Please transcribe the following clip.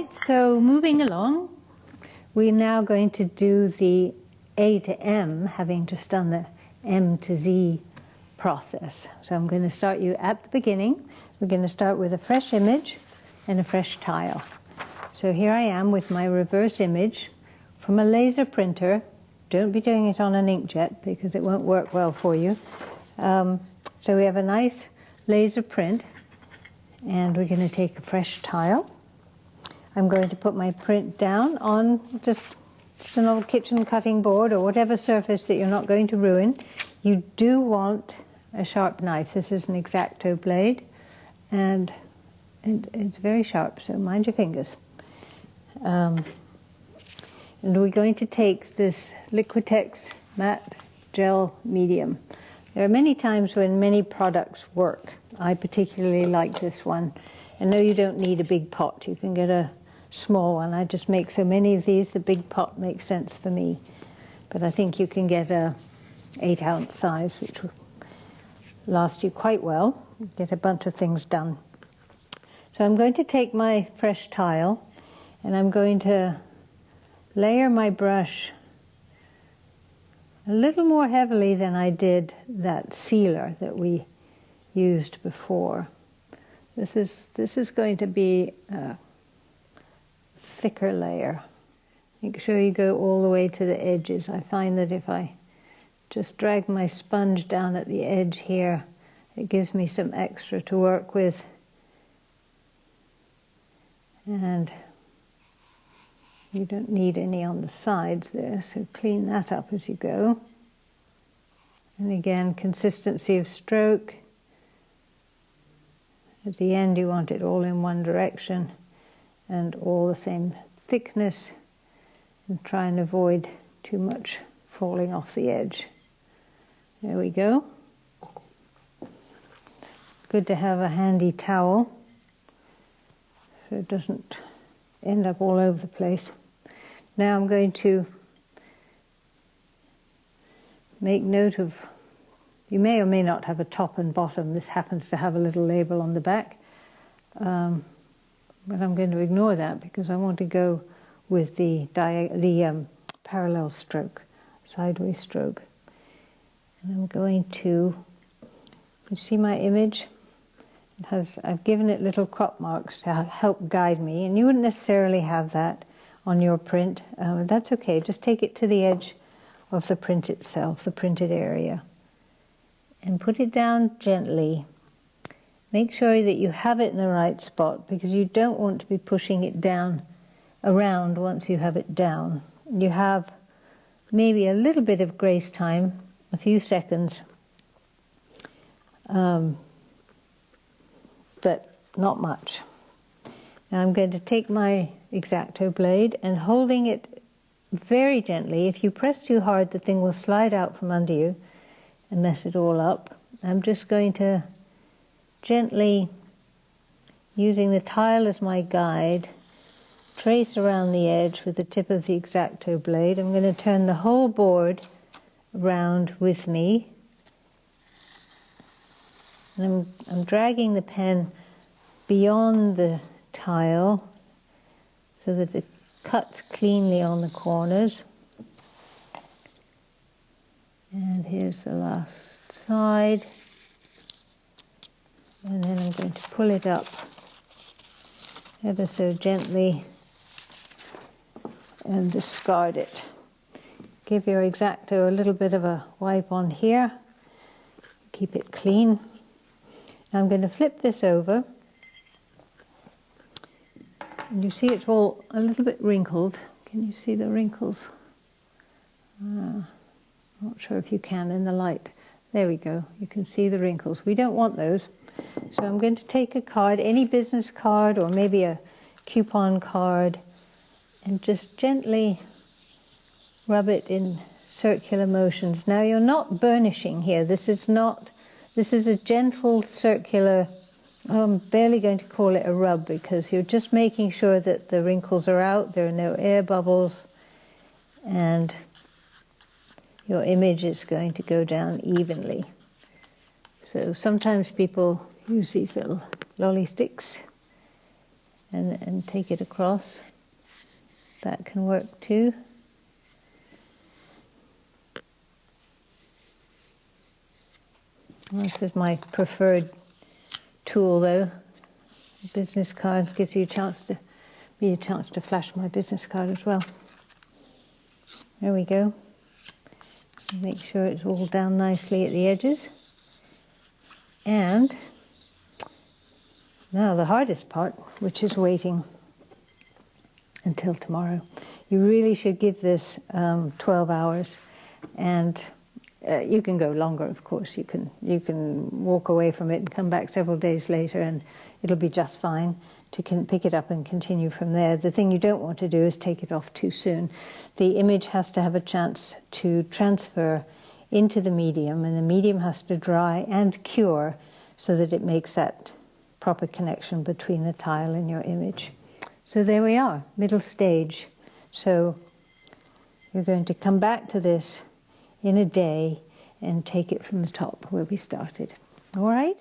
Right, so moving along, we're now going to do the A to M, having just done the M to Z process. So I'm going to start you at the beginning. We're going to start with a fresh image and a fresh tile. So here I am with my reverse image from a laser printer. Don't be doing it on an inkjet because it won't work well for you. So we have a nice laser print, and we're going to take a fresh tile. I'm going to put my print down on just an old kitchen cutting board or whatever surface that you're not going to ruin. You do want a sharp knife. This is an X-Acto blade, and it's very sharp, so mind your fingers. And we're going to take this Liquitex matte gel medium. There are many times when many products work. I particularly like this one. I know you don't need a big pot. You can get a small one. I just make so many of these, the big pot makes sense for me. But I think you can get a 8-ounce size, which will last you quite well. Get a bunch of things done. So I'm going to take my fresh tile, and I'm going to layer my brush a little more heavily than I did that sealer that we used before. This is going to be a thicker layer. Make sure you go all the way to the edges. I find that if I just drag my sponge down at the edge here, it gives me some extra to work with. And you don't need any on the sides there, so clean that up as you go. And again, consistency of stroke. At the end you want it all in one direction and all the same thickness, and try and avoid too much falling off the edge. There we go. Good to have a handy towel so it doesn't end up all over the place. Now I'm going to make note of, you may or may not have a top and bottom. This happens to have a little label on the back. But I'm going to ignore that because I want to go with the parallel stroke, sideways stroke. And I'm going to, you see my image? I've given it little crop marks to help guide me, and you wouldn't necessarily have that on your print. That's okay, just take it to the edge of the print itself, the printed area, and put it down gently. Make sure that you have it in the right spot, because you don't want to be pushing it down around once you have it down. You have maybe a little bit of grace time, a few seconds, but not much. Now I'm going to take my X-Acto blade, and holding it very gently, if you press too hard the thing will slide out from under you and mess it all up. I'm just going to gently, using the tile as my guide, trace around the edge with the tip of the X-Acto blade. I'm going to turn the whole board around with me. And I'm dragging the pen beyond the tile so that it cuts cleanly on the corners. And here's the last side. And then I'm going to pull it up ever so gently and discard it. Give your X-Acto a little bit of a wipe on here. Keep it clean. Now I'm going to flip this over. And you see it's all a little bit wrinkled. Can you see the wrinkles? Not sure if you can in the light. There we go. You can see the wrinkles. We don't want those. So I'm going to take a card, any business card or maybe a coupon card, and just gently rub it in circular motions. Now you're not burnishing here. This is a gentle circular, I'm barely going to call it a rub, because you're just making sure that the wrinkles are out, there are no air bubbles, and your image is going to go down evenly. So sometimes people use these little lolly sticks and take it across. That can work too. This is my preferred tool though. The business card gives you a chance to flash my business card as well. There we go. Make sure it's all down nicely at the edges. And now the hardest part, which is waiting until tomorrow. You really should give this 12 hours, and you can go longer, of course. You can walk away from it and come back several days later, and it'll be just fine to pick it up and continue from there. The thing you don't want to do is take it off too soon. The image has to have a chance to transfer into the medium, and the medium has to dry and cure so that it makes that proper connection between the tile and your image. So there we are, middle stage. So you're going to come back to this in a day and take it from the top where we started. All right?